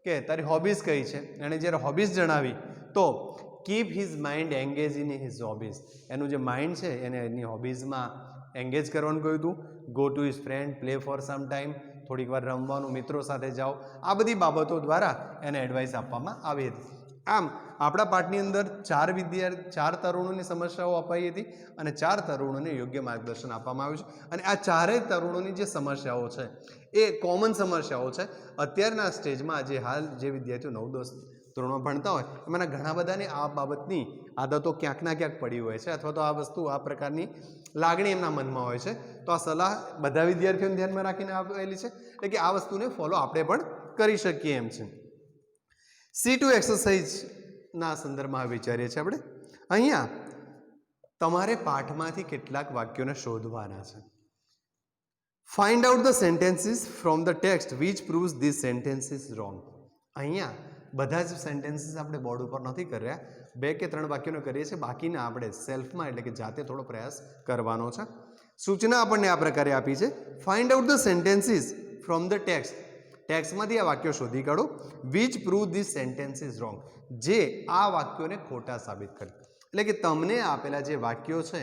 કે તારી હોબીઝ કઈ છે? એણે જ્યારે હોબીઝ જણાવી તો keep his mind engage in his hobbies. એનું જે માઇન્ડ છે એને એની હોબીઝમાં એંગેજ કરવાનું કહ્યું હતું. Go to his friend, play for some time. થોડીક વાર રમવાનું, મિત્રો સાથે જાઓ. આ બધી બાબતો દ્વારા એને એડવાઇસ આપવામાં આવી હતી. આમ આપણા પાઠની અંદર ચાર તરુણોની સમસ્યાઓ અપાઈ હતી અને 4 તરુણોને યોગ્ય માર્ગદર્શન આપવામાં આવ્યું છે અને આ ચારેય તરુણોની જે સમસ્યાઓ છે એ કોમન સમસ્યાઓ છે. અત્યારના સ્ટેજમાં હાલ જે વિદ્યાર્થીઓ 9-10 ધોરણમાં ભણતા હોય એમાંના ઘણા બધાને આ બાબતની આદતો ક્યાંક ના ક્યાંક પડી હોય છે અથવા તો આ પ્રકારની લાગણી એમના મનમાં હોય છે. તો આ સલાહ બધા વિદ્યાર્થીઓને ધ્યાનમાં રાખીને આપેલી છે એટલે કે આ વસ્તુને ફોલો આપણે પણ કરી શકીએ એમ છે. C2 એક્સરસાઇઝના સંદર્ભમાં વિચારીએ છીએ આપણે. અહીંયા તમારે પાઠમાંથી કેટલાક વાક્યોને શોધવાના છે. Find out the sentences from the text which proves this sentence is wrong. અહીંયા બધા જ સેન્ટેન્સીસ આપણે બોર્ડ ઉપર નથી કર્યા, 2 કે 3 વાક્યોને કરીએ છીએ, બાકીના આપણે સેલ્ફમાં એટલે કે જાતે થોડો પ્રયાસ કરવાનો છે. સૂચના આપણને આ પ્રકારે આપી છે. Find out the sentences from the text. ટેક્સ્ટમાંથી આ વાક્યો શોધી કાઢો. Which prove this sentence is wrong. જે આ વાક્યોને ખોટા સાબિત કરે. એટલે કે તમને આપેલા જે વાક્યો છે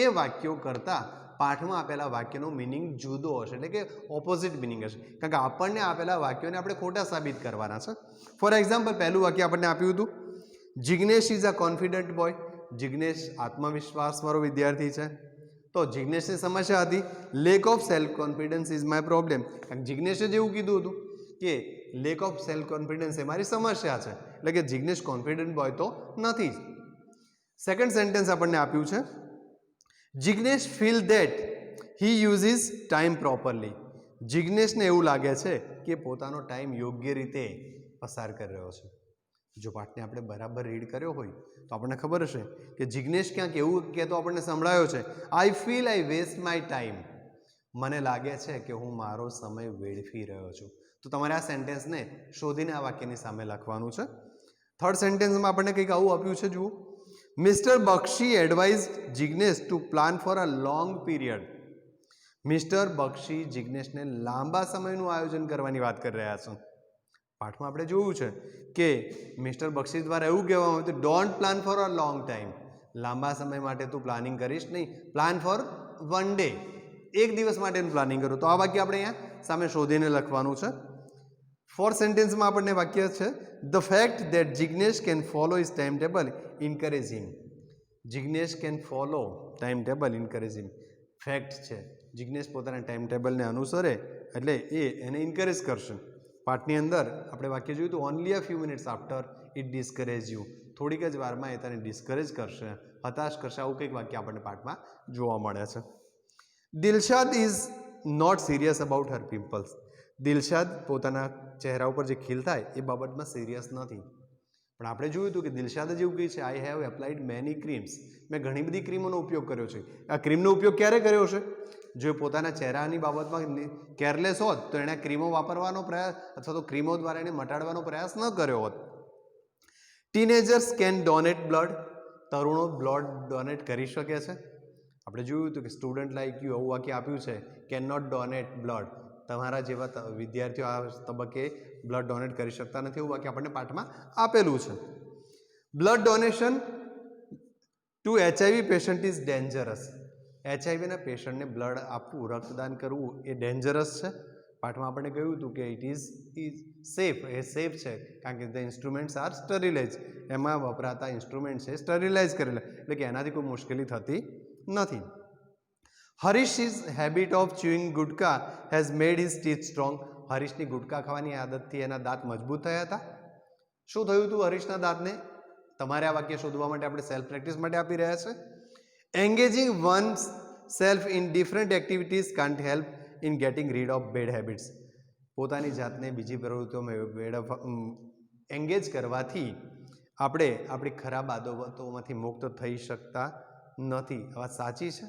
એ વાક્યો કરતાં પાઠમાં આપેલા વાક્યનો મિનિંગ જુદો હશે, એટલે કે ઓપોઝિટ મિનિંગ હશે, કારણ કે આપણને આપેલા વાક્યોને આપણે ખોટા સાબિત કરવાના છે. ફોર એક્ઝામ્પલ, પહેલું વાક્ય આપણને આપ્યું હતું, Jignesh is a confident boy. Jignesh આત્મવિશ્વાસવાળો વિદ્યાર્થી છે. તો જિગ્નેશની સમસ્યા હતી lack of self confidence is my problem. કારણ કે જિગ્નેશે જેવું કીધું હતું કે લેક ઓફ સેલ્ફ કોન્ફિડન્સ એ મારી સમસ્યા છે, એટલે કે જિગ્નેશ કોન્ફિડન્ટ બોય તો નથી. સેકન્ડ સેન્ટેન્સ આપણને આપ્યું છે, Jignesh feel that he uses time properly. જિગ્નેશને એવું લાગે છે કે પોતાનો ટાઈમ યોગ્ય રીતે પસાર કરી રહ્યો છે. જો પાઠને આપણે બરાબર રીડ કર્યો હોય તો આપણને ખબર હશે કે જિગ્નેશ ક્યાંક એવું કહેતો આપણને સંભળાયો છે, I feel I waste my time. મને લાગે છે કે હું મારો સમય વેડફી રહ્યો છું. તો તમારે આ સેન્ટેન્સને શોધીને આ વાક્યની સામે લખવાનું છે. થર્ડ સેન્ટેન્સમાં આપણને કંઈક આવું આપ્યું છે, જુઓ, mister Bakshi advised Jignesh to plan for a long period. Mister Bakshi જિગ્નેશને લાંબા સમયનું આયોજન કરવાની વાત કરી રહ્યા છે. પાઠમાં આપણે જોયું છે કે મિસ્ટર બક્ષી દ્વારા એવું કહેવામાં આવ્યું, don't plan for a long time. લાંબા સમય માટે તું પ્લાનિંગ કરીશ નહીં, પ્લાન ફોર 1 ડે. એક દિવસ માટેનું પ્લાનિંગ કરો. તો આ વાક્ય આપણે અહીંયા સામે શોધીને લખવાનું છે. ફોર્થ સેન્ટેન્સમાં આપણને વાક્ય છે, the fact that Jignesh can follow his time table encourage him. Jignesh can follow time table encourage him. Fact છે, જિગ્નેશ પોતાના ટાઈમ ટેબલને અનુસરે એટલે એને ઇન્કરેજ કરશે. પાઠની અંદર આપણે વાક્ય જોયું તો only a few minutes after it discourage you. થોડીક જ વારમાં એ તને ડિસ્કરેજ કરશે, હતાશ કરશે. આવું કંઈક વાક્ય આપણને પાઠમાં જોવા મળે છે. Dilshad is not serious about her pimples. Dilshad પોતાના ચહેરા ઉપર જે ખીલ થાય એ બાબતમાં સિરિયસ નથી. પણ આપણે જોયું હતું કે દિલશાદ જ એવું કહે છે, આઈ હેવ એપ્લાઇડ મેની ક્રીમ્સ. મેં ઘણી બધી ક્રીમોનો ઉપયોગ કર્યો છે. આ ક્રીમનો ઉપયોગ ક્યારે કર્યો છે? જો પોતાના ચહેરાની બાબતમાં કેરલેસ હોત તો એણે ક્રીમો વાપરવાનો પ્રયાસ અથવા તો ક્રીમો દ્વારા એને મટાડવાનો પ્રયાસ ન કર્યો હોત. Teenagers can donate blood. તરુણો બ્લડ ડોનેટ કરી શકે છે. આપણે જોયું હતું કે સ્ટુડન્ટ લાઈક યુ એવું વાક્ય આપ્યું છે, કેન નોટ ડોનેટ બ્લડ. તમારા જેવા વિદ્યાર્થીઓ આ તબક્કે બ્લડ ડોનેટ કરી શકતા નથી, એવું વાક્ય આપણને પાઠમાં આપેલું છે. Blood donation to HIV patient is dangerous. HIV પેશન્ટને બ્લડ આપવું, રક્તદાન કરવું એ ડેન્જરસ છે. પાઠમાં આપણને કહ્યું હતું કે it is safe. A safe છે કારણ કે ધ ઇન્સ્ટ્રુમેન્ટ્સ આર સ્ટરીલાઇઝ. એમાં વપરાતા ઇન્સ્ટ્રુમેન્ટ છે સ્ટરીલાઇઝ કરેલા, એટલે કે એનાથી કોઈ મુશ્કેલી થતી નથી. Harish's habit of chewing gutka has made his teeth strong. હરીશની ગુટકા ખાવાની આદતથી એના દાંત મજબૂત થયા હતા. શું થયું હતું હરીશના દાંતને? તમારે આ વાક્ય શોધવા માટે આપણે સેલ્ફ પ્રેક્ટિસ માટે આપી રહ્યા છે. Engaging one's self in different activities can't help in getting rid of bad habits. પોતાની જાતને બીજી પ્રવૃત્તિઓમાં એન્ગેજ કરવાથી આપણે આપણી ખરાબ આદતોમાંથી મુક્ત થઈ શકતા નથી. આ વાત સાચી છે.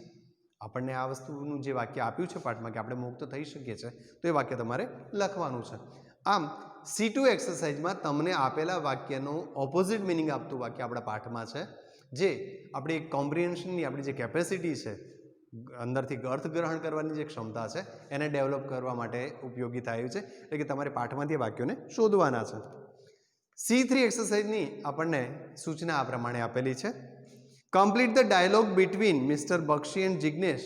આપણને આ વસ્તુનું જે વાક્ય આપ્યું છે પાઠમાં કે આપણે મુક્ત થઈ શકીએ છીએ, તો એ વાક્ય તમારે લખવાનું છે. આમ C2 એક્સરસાઇઝમાં તમને આપેલા વાક્યનું ઓપોઝિટ મિનિંગ આપતું વાક્ય આપણા પાઠમાં છે, જે આપણી કોમ્પ્રિહેન્શનની આપણી જે કેપેસિટી છે, અંદરથી અર્થગ્રહણ કરવાની જે ક્ષમતા છે, એને ડેવલપ કરવા માટે ઉપયોગી થાય છે. એટલે કે તમારે પાઠમાંથી વાક્યોને શોધવાના છે. C3 એક્સરસાઇઝની આપણને સૂચના આ પ્રમાણે આપેલી છે. Complete the dialogue between mister Bakshi and Jignesh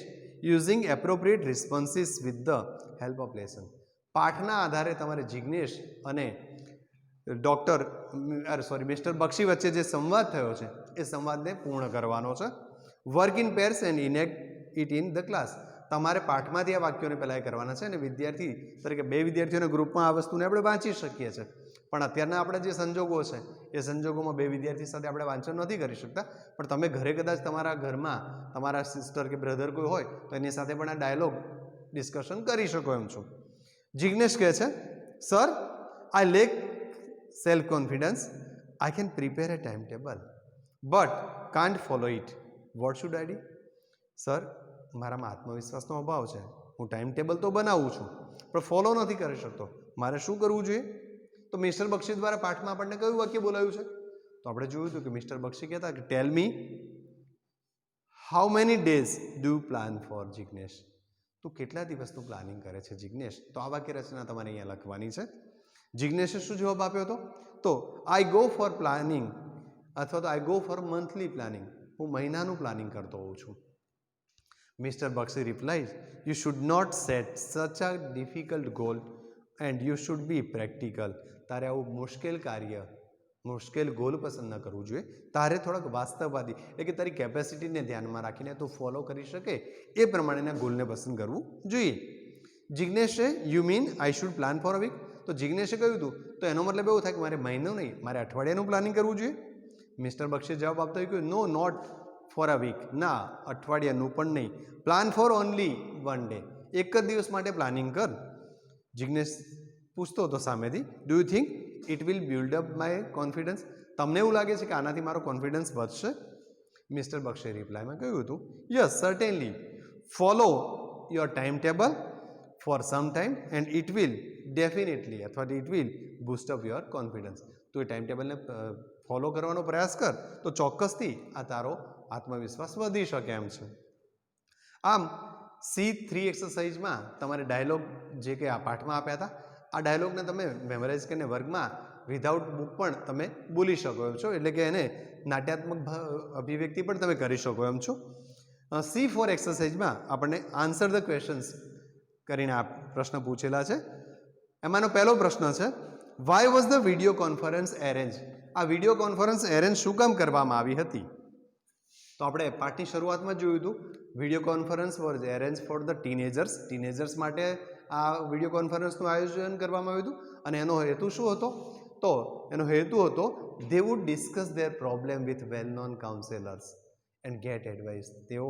using appropriate responses with the help of lesson. પાઠના આધારે તમારે જિગ્નેશ અને મિસ્ટર બક્ષી વચ્ચે જે સંવાદ થયો છે એ સંવાદને પૂર્ણ કરવાનો છે. Work in pairs and enact it in the class. તમારે પાઠમાંથી આ વાક્યોને પહેલાં એ કરવાના છે અને વિદ્યાર્થી તરીકે 2 વિદ્યાર્થીઓના ગ્રુપમાં આ વસ્તુને આપણે વાંચી શકીએ છીએ. પણ અત્યારના આપણે જે સંજોગો છે એ સંજોગોમાં 2 વિદ્યાર્થી સાથે આપણે વાંચન નથી કરી શકતા. પણ તમે ઘરે કદાચ તમારા ઘરમાં તમારા સિસ્ટર કે બ્રધર કોઈ હોય તો એની સાથે પણ આ ડાયલોગ ડિસ્કશન કરી શકો એમ છો. જિગ્નેશ કહે છે, sir I lake self confidence. I can prepare A time table but can't follow it. What should I D? Sir મારામાં આત્મવિશ્વાસનો અભાવ છે. હું ટાઈમ ટેબલ તો બનાવું છું પણ ફોલો નથી કરી શકતો. મારે શું કરવું જોઈએ? તો મિસ્ટર બક્ષી દ્વારા પાઠમાં આપણને કયું વાક્ય બોલાયું છે? તો આપણે જોયું હતું કે મિસ્ટર બક્ષી કહેતા કે tell me how many days do you plan for Jignesh. તું કેટલા દિવસનું પ્લાનિંગ કરે છે જિગ્નેશ? તો આ વાક્ય રચના તમારે અહીંયા લખવાની છે. જિગ્નેશે શું જવાબ આપ્યો હતો? તો આઈ ગો ફોર પ્લાનિંગ અથવા તો I go for monthly planning. હું મહિનાનું પ્લાનિંગ કરતો હોઉં છું. Mister Bakshi replies, you should not set such a difficult goal and you should be practical. તારે આવું મુશ્કેલ ગોલ પસંદ ન કરવું જોઈએ. તારે થોડાક વાસ્તવવાદી એટલે કે તારી કેપેસિટીને ધ્યાનમાં રાખીને તું ફોલો કરી શકે એ પ્રમાણેના ગોલને પસંદ કરવું જોઈએ. જિગ્નેશે you mean I should plan for a week. તો જિગ્નેશે કહ્યું હતું તો એનો મતલબ એવું થાય કે મારે મહિનો નહીં, મારે અઠવાડિયાનું પ્લાનિંગ કરવું જોઈએ. મિસ્ટર બક્ષીએ જવાબ આપતા કહ્યું, no not four a week. ના, અઠવાડિયાનું પણ નહીં. Plan four only 1 day. એક જ દિવસ માટે પ્લાનિંગ કર. જિગ્નેશ પૂછતો હતો સામેથી, do you think it will build up my confidence. તમને એવું લાગે છે કે આનાથી મારો કોન્ફિડન્સ વધશે? મિસ્ટર બક્ષીએ રિપ્લાયમાં કહ્યું હતું, yes certainly follow your time table for some time and it will definitely અથવા it will boost up your confidence. તું એ ટાઈમ ટેબલને ફોલો કરવાનો પ્રયાસ કર તો ચોક્કસથી આ તારો આત્મવિશ્વાસ વધી શકે એમ છે. આમ C3 એક્સરસાઇઝમાં તમારે ડાયલોગ જે કે આ પાઠમાં આપ્યા હતા આ ડાયલોગને તમે મેમરાઇઝ કરીને વર્ગમાં વિધાઉટ બુક પણ તમે બોલી શકો એમ છો. એટલે કે એને નાટ્યાત્મક અભિવ્યક્તિ પણ તમે કરી શકો એમ છો. C4 એક્સરસાઇઝમાં આપણને આન્સર ધ ક્વેશ્ચન્સ કરીને આ પ્રશ્ન પૂછેલા છે. એમાંનો પહેલો પ્રશ્ન છે, why was the video conference arrange. આ વિડીયો કોન્ફરન્સ એરેન્જ શું કામ કરવામાં આવી હતી? તો આપણે પાઠની શરૂઆતમાં જોયું હતું video conference was arrange for the teenagers માટે આ વિડીયો કોન્ફરન્સનું આયોજન કરવામાં આવ્યું હતું. અને એનો હેતુ શું હતો? તો એનો હેતુ હતો they would discuss their problem with well known counsellors and get advice. તેઓ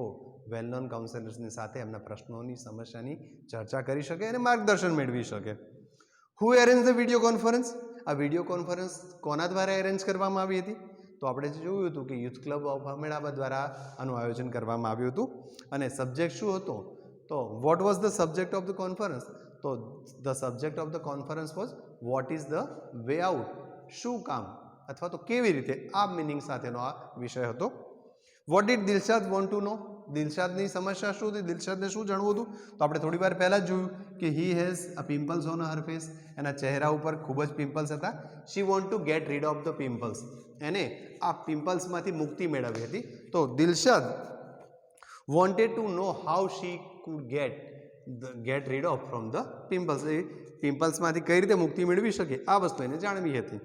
વેલ નોન કાઉન્સેલર્સની સાથે એમના પ્રશ્નોની સમસ્યાની ચર્ચા કરી શકે અને માર્ગદર્શન મેળવી શકે. હુ એરેન્જ ધ વિડીયો કોન્ફરન્સ? આ વિડીયો કોન્ફરન્સ કોના દ્વારા એરેન્જ કરવામાં આવી હતી? તો આપણે જોયું હતું કે યુથ ક્લબ ઓફ અહેમદાબાદ દ્વારા આનું આયોજન કરવામાં આવ્યું હતું. અને સબ્જેક્ટ શું હતો? તો what was the subject of the conference? તો the subject of the conference was what is the way out. શું કામ અથવા તો કેવી રીતે, આ મિનિંગ સાથેનો આ વિષય હતો. What did Dilshad want to know? દિલશાદની સમસ્યા શું હતી? દિલશાદને શું જાણવું હતું? તો આપણે થોડી વાર પહેલાં જ જોયું કે he has a pimples on her face. એના ચહેરા ઉપર ખૂબ જ પિમ્પલ્સ હતા. She want to get rid of the pimples. એને આ પિમ્પલ્સમાંથી મુક્તિ મેળવી હતી. તો Dilshad wanted to know how she could get rid of from the pimples. એ પિમ્પલ્સમાંથી કઈ રીતે મુક્તિ મેળવી શકે આ વસ્તુ એને જાણવી હતી.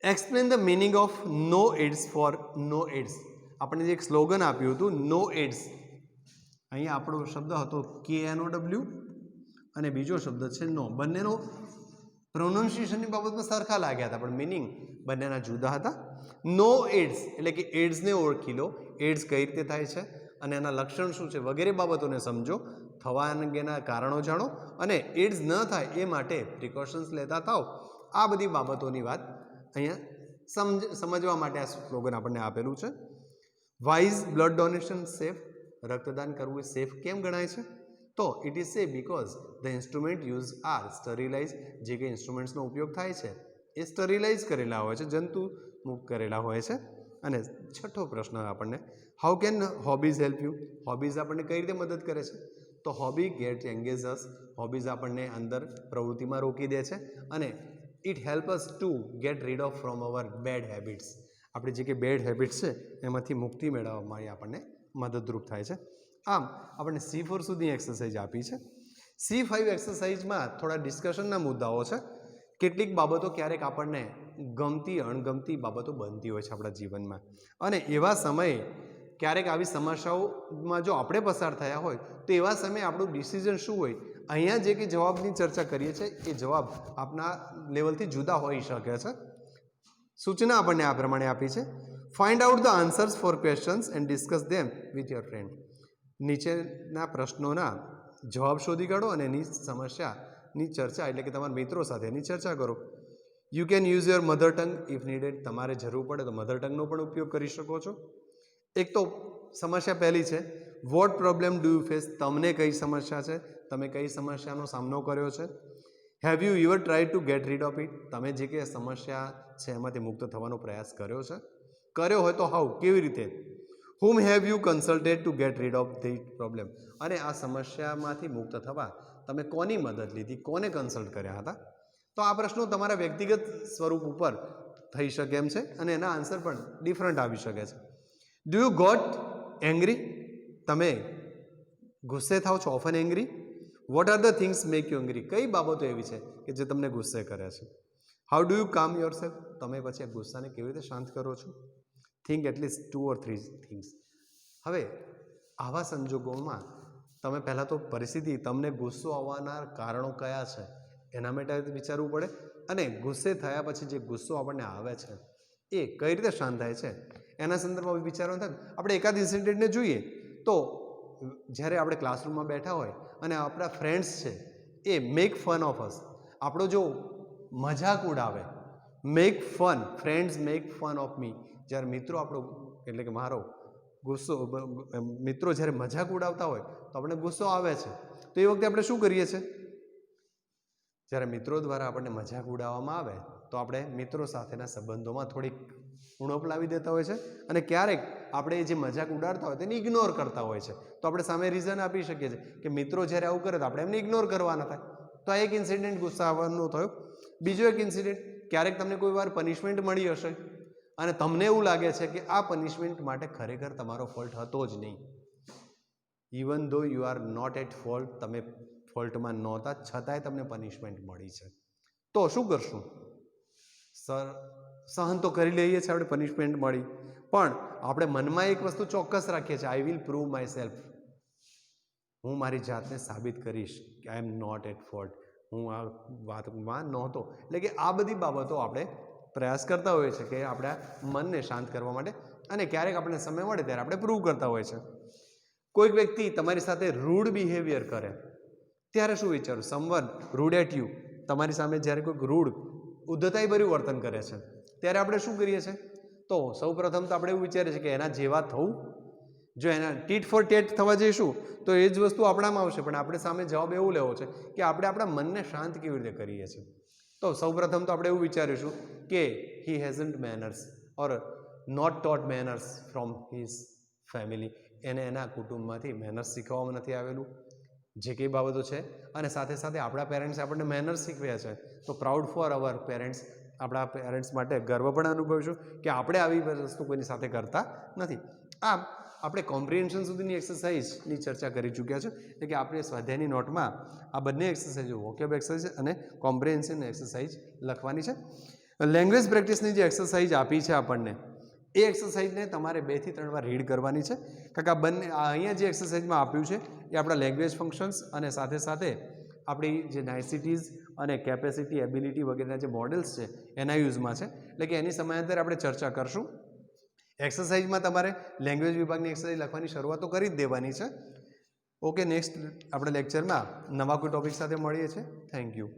Explain the meaning of no ads for no ads. આપણે જે એક સ્લોગન આપ્યું હતું નો એડ્સ. અહીંયા આપણો શબ્દ હતો KNOW અને બીજો શબ્દ છે નો. બંનેનો પ્રોનાઉન્સિએશનની બાબતમાં સરખા લાગ્યા હતા પણ મિનિંગ બંનેના જુદા હતા. નો એડ્સ એટલે કે એડ્સને ઓળખી લો, એડ્સ કઈ રીતે થાય છે અને એના લક્ષણ શું છે વગેરે બાબતોને સમજો, થવા અંગેના કારણો જાણો અને એડ્સ ન થાય એ માટે પ્રિકોશન્સ લેતા થાવ. આ બધી બાબતોની વાત અહીંયા સમજવા માટે આ સ્લોગન આપણને આપેલું છે. Why is blood donation safe? રક્તદાન કરવું એ સેફ કેમ ગણાય છે? તો it is safe because the instrument use are sterilise. જે કંઈ ઇન્સ્ટ્રુમેન્ટ્સનો ઉપયોગ થાય છે એ સ્ટરીલાઇઝ કરેલા હોય છે, જંતુ મુક્ત કરેલા હોય છે. અને છઠ્ઠો પ્રશ્ન આપણને, how can hobbies help you? Hobbies આપણને કઈ રીતે મદદ કરે છે? તો hobby get engage us. Hobbies આપણને અંદર પ્રવૃત્તિમાં રોકી દે છે અને it help us to get rid of from our bad habits. આપણી જે કે બેડ હેબિટ્સ છે એમાંથી મુક્તિ મેળવવામાં એ આપણને મદદરૂપ થાય છે. આમ આપણને C4 સુધી એક્સરસાઇઝ આપી છે. C5 એક્સરસાઇઝમાં થોડા ડિસ્કશનના મુદ્દાઓ છે કેટલીક બાબતો ક્યારેક આપણને ગમતી અણગમતી બાબતો બનતી હોય છે આપણા જીવનમાં, અને એવા સમયે ક્યારેક આવી સમસ્યાઓમાં જો આપણે પસાર થયા હોય તો એવા સમયે આપણું ડિસિઝન શું હોય, અહીંયા જે કે જવાબની ચર્ચા કરીએ છીએ એ જવાબ આપના લેવલથી જુદા હોઈ શકે છે. સૂચના આપણને આ પ્રમાણે આપી છે. Find out the answers for questions and discuss them with your friend. નીચેના પ્રશ્નોના જવાબ શોધી કાઢો અને એની સમસ્યાની ચર્ચા એટલે કે તમારા મિત્રો સાથે એની ચર્ચા કરો. You can use your mother tongue if needed. તમારે જરૂર પડે તો મધર ટંગનો પણ ઉપયોગ કરી શકો છો. એક તો સમસ્યા પહેલી છે, what problem do you face. તમને કઈ સમસ્યા છે, તમે કઈ સમસ્યાનો સામનો કર્યો છે. Have you ever try to get rid of it. તમે જે કે સમસ્યા છે એમાંથી મુક્ત થવાનો પ્રયાસ કર્યો છે, કર્યો હોય તો હાઉ, કેવી રીતે. whom have you consulted to get rid of the problem. અને આ સમસ્યામાંથી મુક્ત થવા તમે કોની મદદ લીધી, કોને કન્સલ્ટ કર્યા હતા. તો આ પ્રશ્નો તમારા વ્યક્તિગત સ્વરૂપ ઉપર થઈ શકે એમ છે અને એના આન્સર પણ ડિફરન્ટ આવી શકે છે. Do you got angry. તમે ગુસ્સે થાવ છો, often angry. What are the things make you angry. કઈ બાબતો એવી છે કે જે તમને ગુસ્સે કરે છે. હાઉ ડુ યુ કામ યોર સેલ્ફ. તમે પછી આ ગુસ્સાને કેવી રીતે શાંત કરો છો. Think at least 2 or 3 things. હવે આવા સંજોગોમાં તમે પહેલાં તો પરિસ્થિતિ, તમને ગુસ્સો આવવાના કારણો કયા છે એના માટે વિચારવું પડે, અને ગુસ્સે થયા પછી જે ગુસ્સો આપણને આવે છે એ કઈ રીતે શાંત થાય છે એના સંદર્ભમાં વિચારવાનું થાય. આપણે એકાદ ઇન્સિડન્ટને જોઈએ તો જ્યારે આપણે ક્લાસરૂમમાં બેઠા હોય અને આપણા ફ્રેન્ડ્સ છે એ મેક ફન ઓફ અસ, આપણો જો મજાક ઉડાવે, make fun, friends make fun of me. જ્યારે મિત્રો આપણો એટલે કે મારો ગુસ્સો, મિત્રો જ્યારે મજાક ઉડાવતા હોય તો આપણને ગુસ્સો આવે છે. તો એ વખતે આપણે શું કરીએ છીએ, જ્યારે મિત્રો દ્વારા આપણને મજાક ઉડાવવામાં આવે તો આપણે મિત્રો સાથેના સંબંધોમાં થોડીક ઉણપ લાવી દેતા હોય છે, અને ક્યારેક આપણે જે મજાક ઉડાડતા હોય તેને ઇગ્નોર કરતા હોય છે. તો આપણે સામે રીઝન આપી શકીએ છીએ કે મિત્રો જ્યારે આવું કરે તો આપણે એમને ઇગ્નોર કરવાના થાય. તો આ એક ઇન્સિડન્ટ ગુસ્સા આવવાનો થયો. બીજો એક ઇન્સિડન્ટ, ક્યારેક તમને કોઈ વાર પનિશમેન્ટ મળી હશે અને તમને એવું લાગે છે કે આ પનિશમેન્ટ માટે ખરેખર તમારો ફોલ્ટ હતો જ નહીં. Even though you are not at fault, તમે ફોલ્ટમાં નહોતા છતાંય તમને પનિશમેન્ટ મળી છે. તો શું કરશું, સહન તો કરી લઈએ છીએ, આપણે પનિશમેન્ટ મળી, પણ આપણે મનમાં એક વસ્તુ ચોક્કસ રાખીએ છીએ, I will prove my self. હું મારી જાતને સાબિત કરીશ કે આઈ એમ નોટ એટ ફોલ્ટ, હું આ વાતમાં નહોતો. એટલે કે આ બધી બાબતો આપણે પ્રયાસ કરતા હોઈએ છીએ કે આપણા મનને શાંત કરવા માટે, અને ક્યારેક આપણને સમય મળે ત્યારે આપણે પ્રૂવ કરતા હોય છે. કોઈક વ્યક્તિ તમારી સાથે રૂડ બિહેવિયર કરે ત્યારે શું વિચારો, સમવન રૂડ એટ યુ, તમારી સામે જ્યારે કોઈક રૂડ ઉદ્ધતાઈભર્યું વર્તન કરે છે ત્યારે આપણે શું કરીએ છીએ, તો સૌ પ્રથમ તો આપણે એવું વિચારીએ છીએ કે એના જેવા થવું. જો એના ટીટ ફોર ટેટ થવા જઈશું તો એ જ વસ્તુ આપણામાં આવશે, પણ આપણે સામે જવાબ એવું લેવો છે કે આપણે આપણા મનને શાંત કેવી રીતે કરીએ છીએ. તો સૌ પ્રથમ તો આપણે એવું વિચારીશું કે he hasn't manners or not taught manners from his family. એને એના કુટુંબમાંથી મેનર્સ શીખવવામાં નથી આવેલું, જે કંઈ બાબતો છે. અને સાથે સાથે આપણા પેરેન્ટ્સે આપણને મેનર્સ શીખવ્યા છે, તો પ્રાઉડ ફોર અવર પેરેન્ટ્સ. આપણા પેરેન્ટ્સ માટે ગર્વ પણ અનુભવીશું કે આપણે આવી વસ્તુ કોઈની સાથે કરતા નથી. આમ આપણે કોમ્પ્રિહેન્શન સુધીની એક્સરસાઇઝની ચર્ચા કરી ચૂક્યા છે, એટલે કે આપણે સ્વાધ્યાયની નોટમાં આ બંને એક્સરસાઇઝ, વોકેબ એક્સરસાઇઝ અને કોમ્પ્રિહેન્શન એક્સરસાઇઝ લખવાની છે. લેંગ્વેજ પ્રેક્ટિસની જે એક્સરસાઇઝ આપી છે આપણને, એ એક્સરસાઇઝને તમારે 2 થી 3 વાર રીડ કરવાની છે. કારણ કે આ બંને અહીંયા જે એક્સરસાઇઝમાં આપ્યું છે એ આપણા લેંગ્વેજ ફંક્શન્સ અને સાથે સાથે આપણી જે નાઇસિટીઝ અને કેપેસિટી, એબિલિટી વગેરેના જે મોડેલ્સ છે એના યુઝમાં છે. એટલે કે એની સમયાંતરે આપણે ચર્ચા કરશું. એક્સરસાઇઝમાં તમારે લેંગ્વેજ વિભાગની એક્સરસાઇઝ લખવાની શરૂઆત તો કરી જ દેવાની છે. ઓકે, નેક્સ્ટ આપણે લેક્ચરમાં નવા કોઈ ટોપિક સાથે મળીએ છીએ. Thank you.